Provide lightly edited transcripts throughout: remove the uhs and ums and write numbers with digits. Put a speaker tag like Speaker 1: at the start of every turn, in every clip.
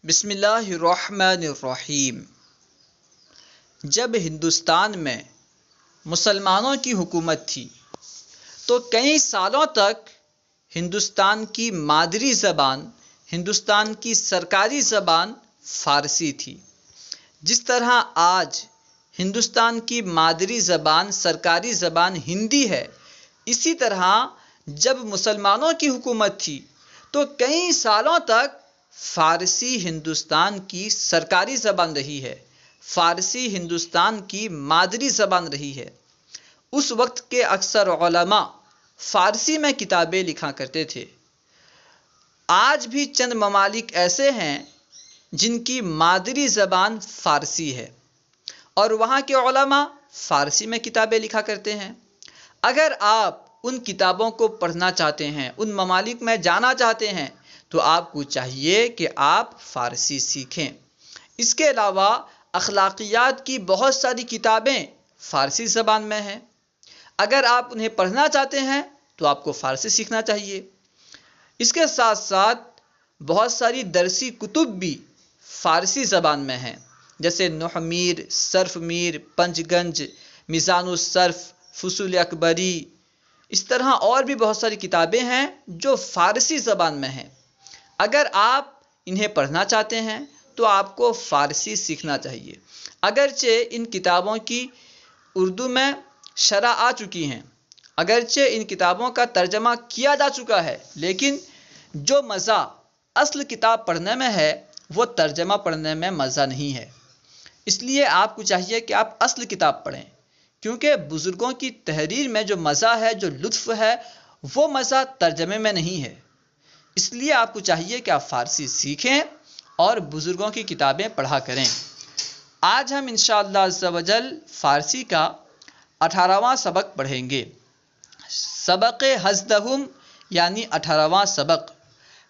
Speaker 1: بسم اللہ الرحمن الرحیم۔ جب ہندوستان میں مسلمانوں کی حکومت تھی تو کئی سالوں تک ہندوستان کی مادری زبان، ہندوستان کی سرکاری زبان فارسی تھی۔ جس طرح آج ہندوستان کی مادری زبان، سرکاری زبان ہندی ہے، اسی طرح جب مسلمانوں کی حکومت تھی تو کئی سالوں تک فارسی ہندوستان کی سرکاری زبان رہی ہے، فارسی ہندوستان کی مادری زبان رہی ہے۔ اس وقت کے اکثر علماء فارسی میں کتابیں لکھا کرتے تھے۔ آج بھی چند ممالک ایسے ہیں جن کی مادری زبان فارسی ہے اور وہاں کے علماء فارسی میں کتابیں لکھا کرتے ہیں۔ اگر آپ ان کتابوں کو پڑھنا چاہتے ہیں، ان ممالک میں جانا چاہتے ہیں، تو آپ کو چاہیے کہ آپ فارسی سیکھیں۔ اس کے علاوہ اخلاقیات کی بہت ساری کتابیں فارسی زبان میں ہیں۔ اگر آپ انہیں پڑھنا چاہتے ہیں تو آپ کو فارسی سیکھنا چاہیے۔ اس کے ساتھ ساتھ بہت ساری درسی کتب بھی فارسی زبان میں ہیں، جیسے نحو میر، صرف میر، پنج گنج، میزان الصرف، فصول اکبری۔ اس طرح اور بھی بہت ساری کتابیں ہیں جو فارسی زبان میں ہیں۔ اگر آپ انہیں پڑھنا چاہتے ہیں تو آپ کو فارسی سیکھنا چاہیے۔ اگرچہ ان کتابوں کی اردو میں شرح آ چکی ہیں، اگرچہ ان کتابوں کا ترجمہ کیا جا چکا ہے، لیکن جو مزہ اصل کتاب پڑھنے میں ہے وہ ترجمہ پڑھنے میں مزہ نہیں ہے۔ اس لیے آپ کو چاہیے کہ آپ اصل کتاب پڑھیں، کیونکہ بزرگوں کی تحریر میں جو مزہ ہے، جو لطف ہے، وہ مزہ ترجمے میں نہیں ہے۔ اس لیے آپ کو چاہیے کہ آپ فارسی سیکھیں اور بزرگوں کی کتابیں پڑھا کریں۔ آج ہم انشاءاللہ عز و جل فارسی کا 18واں سبق پڑھیں گے۔ سبق حزدہم یعنی 18واں سبق،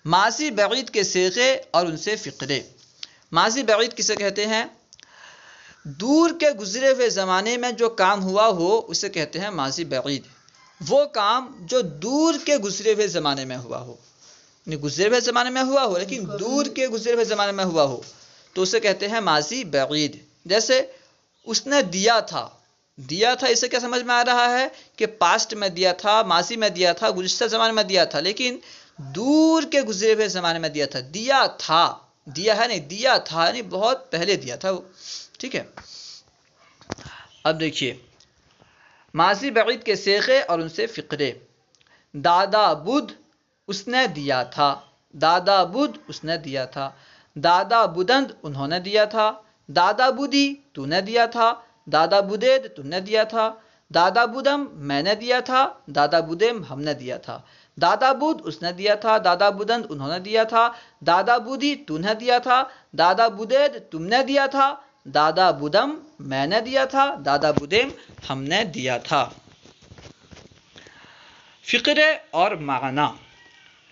Speaker 1: ماضی بعید کے صیغے اور ان سے فقرے۔ ماضی بعید کسے کہتے ہیں؟ دور کے گزرے ہوئے زمانے میں جو کام ہوا ہو اسے کہتے ہیں ماضی بعید۔ وہ کام جو دور کے گزرے ہوئے زمانے میں ہوا ہو، گزرے ہوئے زمانے میں ہوا ہو لیکن دور کے گزرے ہوئے زمانے میں ہوا ہو تو اسے کہتے ہیں ماضی بعید۔ جیسے اس نے دیا تھا، دیا تھا، اسے کیا سمجھ میں آ رہا ہے کہ پاسٹ میں دیا تھا، ماضی میں دیا تھا، گزشتہ زمانے میں دیا تھا، لیکن دور کے گزرے ہوئے زمانے میں دیا تھا۔ دیا تھا، دیا ہے نہیں، دیا تھا یعنی بہت پہلے دیا تھا وہ، ٹھیک ہے۔ اب دیکھیے ماضی بعید کے صیغے اور ان سے فقرے۔ دادا بدھ اس نے دیا تھا، دادا بدھ اس نے دیا تھا، دادا بدند انہوں نے دیا تھا، دادا بدی تو نے دیا تھا، دادا بدید تم نے دیا تھا، دادا بدم میں نے دیا تھا، دادا بدم ہم نے دیا تھا، دادا بدھ اس نے دیا تھا، دادا بدند انہوں نے دیا تھا، دادا بدی تو نے دیا تھا، دادا بدید تم نے دیا تھا، دادا بدم میں نے دیا تھا، دادا بدم ہم نے دیا تھا۔ فقرے اور معنی۔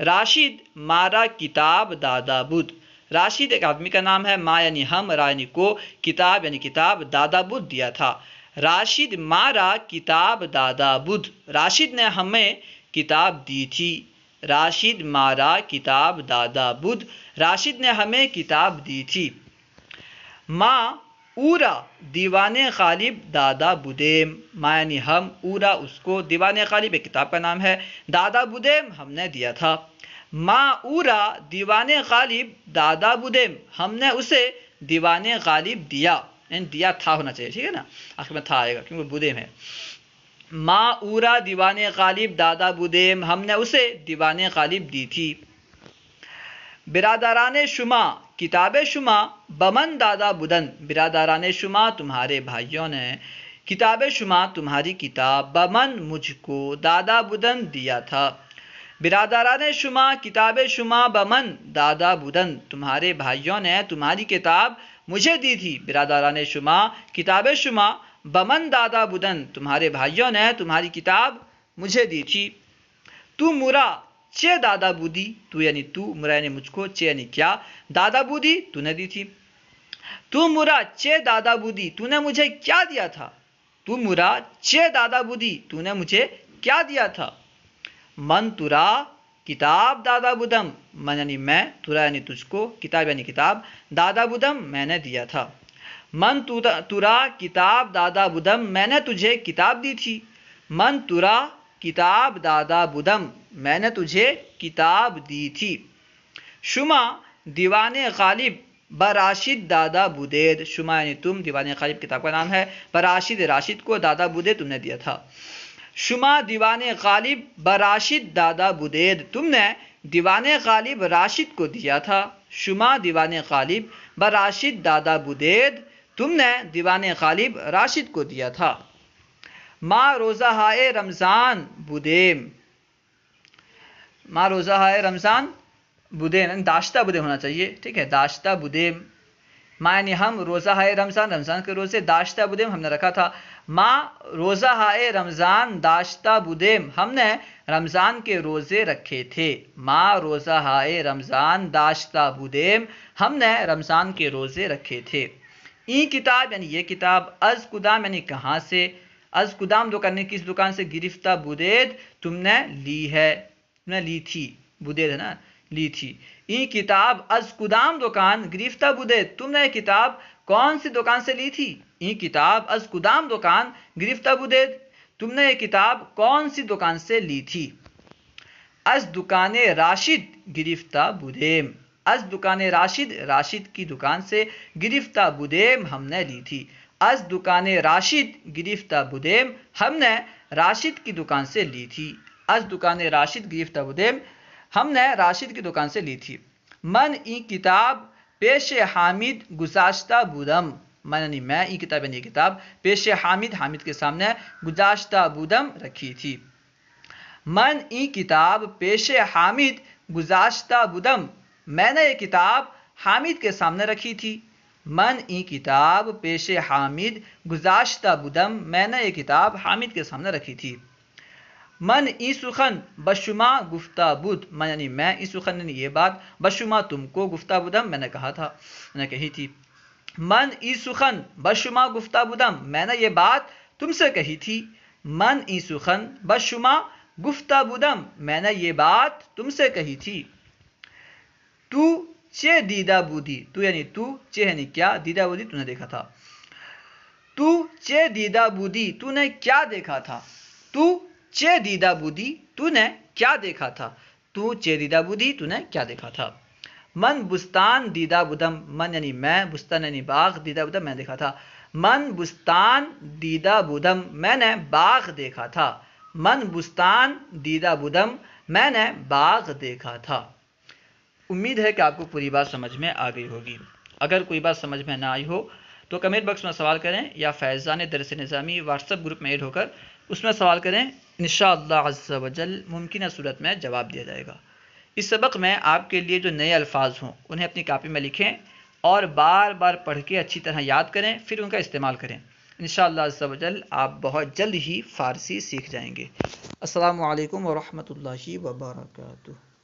Speaker 1: راشد مارا کتاب دادا بدھ۔ راشد ایک آدمی کا نام ہے، ما یعنی ہم، را یعنی کو، کتاب یعنی کتاب، دادا بدھ دیا تھا۔ راشد مارا کتاب دادا بدھ، راشد نے ہمیں کتاب دی تھی۔ راشد مارا کتاب دادا بدھ، راشد نے ہمیں کتاب دی تھی۔ ما اورا دیوان غالب دادا بدیم، ما یعنی ہم، اورا اس کو، دیوان غالب ایک کتاب کا نام ہے، دادا بدیم ہم نے دیا تھا۔ ما اورا دیوان غالب دادا بدیم، ہم نے اسے دیوان غالب دیا، یعنی دیا تھا ہونا چاہیے، ٹھیک ہے نا، آخر میں تھا آئے گا کیونکہ بدیم ہے۔ ما اورا دیوان غالب دادا بدیم، ہم نے اسے دیوان غالب دی تھی۔ برادران شما کتاب شما بمن دادا بدن، برادران شما تمہارے بھائیوں نے کتاب شما تمہاری کتاب بمن مجھ کو دادا بدن دیا تھا۔ برادران شما کتاب شما بمن دادا بدن، تمہارے بھائیوں نے تمہاری کتاب مجھے دی تھی۔ برادران شما کتاب شما بمن دادا بدن، تمہارے بھائیوں نے تمہاری کتاب مجھے دی تھی۔ تو مرا چے دادا بودی، تو یعنی تو، مرا یعنی مجھ کو، چے یعنی کیا، دادا بودی تو نے دی تھی۔ تو مرا چے دادا بودی، تو نے مجھے کیا دیا تھا۔ تو مرا چے دادا بودی، تو نے مجھے کیا دیا تھا۔ من ترا کتاب دادا بدم، من یعنی میں، ترا یعنی تجھ کو، کتاب یعنی کتاب، دادا بدم میں نے دیا تھا۔ من ترا کتاب دادا بدم، میں نے تجھے کتاب دی تھی۔ من ترا کتاب دادا بدم، میں نے تجھے کتاب دی تھی۔ شما دیوان غالب براشد دادا بدید، شما یعنی تم، دیوان غالب کتاب کا نام ہے، براشد راشد کو، دادا بدید تم نے دیا تھا۔ شما دیوان غالب براشد دادا بدید، تم نے دیوان غالب راشد کو دیا تھا۔ شما دیوان غالب براشد دادا بدید، تم نے دیوان غالب راشد کو دیا تھا۔ ما روزہ ہائے رمضان بودیم، ما روزہ ہائے رمضان بودیم، داشتہ بودیم ہونا چاہیے، ٹھیک ہے، داشتہ بودیم، ما یعنی ہم، روزہ ہائے رمضان، رمضان کے روزے، داشتہ بودیم ہم نے رکھا تھا۔ ما روزہ ہائے رمضان داشتہ بودیم، ہم نے رمضان کے روزے رکھے تھے۔ ما روزہ ہائے رمضان داشتہ بودیم، ہم نے رمضان کے روزے رکھے تھے۔ این کتاب یعنی یہ کتاب، از کدام یعنی کہاں سے، از کدام دکان نے کس دکان سے، گرفتہ بودید تم نے لی ہے، تم نے لی تھی، بودید ہے نا، لی تھی۔ این کتاب از کدام دکان، گرفتہ بودید تم نے کتاب کون سی دکان سے لی تھی؟ این کتاب از کدام دکان، گرفتہ بودید تم نے یہ کتاب کون سی دکان سے لی تھی؟ از دکان راشد گرفتہ بودیم، از دکان راشد، راشد کی دکان سے، گرفتہ بودیم ہم نے لی تھی۔ از دکان راشد گرفتہ بودیم، ہم نے راشد کی دکان سے لی تھی۔ از دکان راشد گرفتہ بودیم، ہم نے راشد کی دکان سے لی تھی۔ من این کتاب پیش حامد گذاشتہ بودم، من یعنی میں، این کتاب یعنی یہ کتاب، پیش حامد، حامد کے سامنے، گذاشتہ بودم رکھی تھی۔ من این کتاب پیش حامد گذاشتہ بودم، میں نے یہ کتاب حامد کے سامنے رکھی تھی۔ من این کتاب پیش حامد گذاشتہ بودم، میں نے یہ کتاب حامد کے سامنے رکھی تھی۔ من این سخن بشما گفتہ بود، من یعنی میں، این سخن یعنی یہ بات، بشما تم کو، گفتہ بودم میں نے کہا تھا، میں نے کہی تھی۔ من این سخن بشما گفتہ بودم، میں نے یہ بات تم سے کہی تھی۔ من این سخن بشما گفتہ بودم، میں نے یہ بات تم سے کہی تھی۔ تو چے دیدہ بودی، تو یعنی تو، چے یعنی کیا، دیدہ بودی تو نے دیکھا تھا۔ تو چے دیدہ بودی، تو نے کیا دیکھا تھا۔ تو چے دیدہ بودی، تو نے کیا دیکھا تھا۔ تو چے دیدہ بودی، تو نے کیا دیکھا تھا۔ من بستان دیدہ بودم، من یعنی میں، بستان یعنی باغ، دیدہ بودم میں دیکھا تھا۔ من بستان دیدہ بودم، میں نے باغ دیکھا تھا۔ من بستان دیدہ بودم، میں نے باغ دیکھا تھا۔ امید ہے کہ آپ کو پوری بات سمجھ میں آ گئی ہوگی۔ اگر کوئی بات سمجھ میں نہ آئی ہو تو کمنٹ باکس میں سوال کریں، یا فیضان درس نظامی واٹس ایپ گروپ میں ایڈ ہو کر اس میں سوال کریں، انشاءاللہ عز و جل ممکنہ صورت میں جواب دیا جائے گا۔ اس سبق میں آپ کے لیے جو نئے الفاظ ہوں انہیں اپنی کاپی میں لکھیں اور بار بار پڑھ کے اچھی طرح یاد کریں، پھر ان کا استعمال کریں۔ انشاءاللہ عز و جل آپ بہت جلد ہی فارسی سیکھ جائیں گے۔ السلام علیکم ورحمۃ اللہ وبرکاتہ۔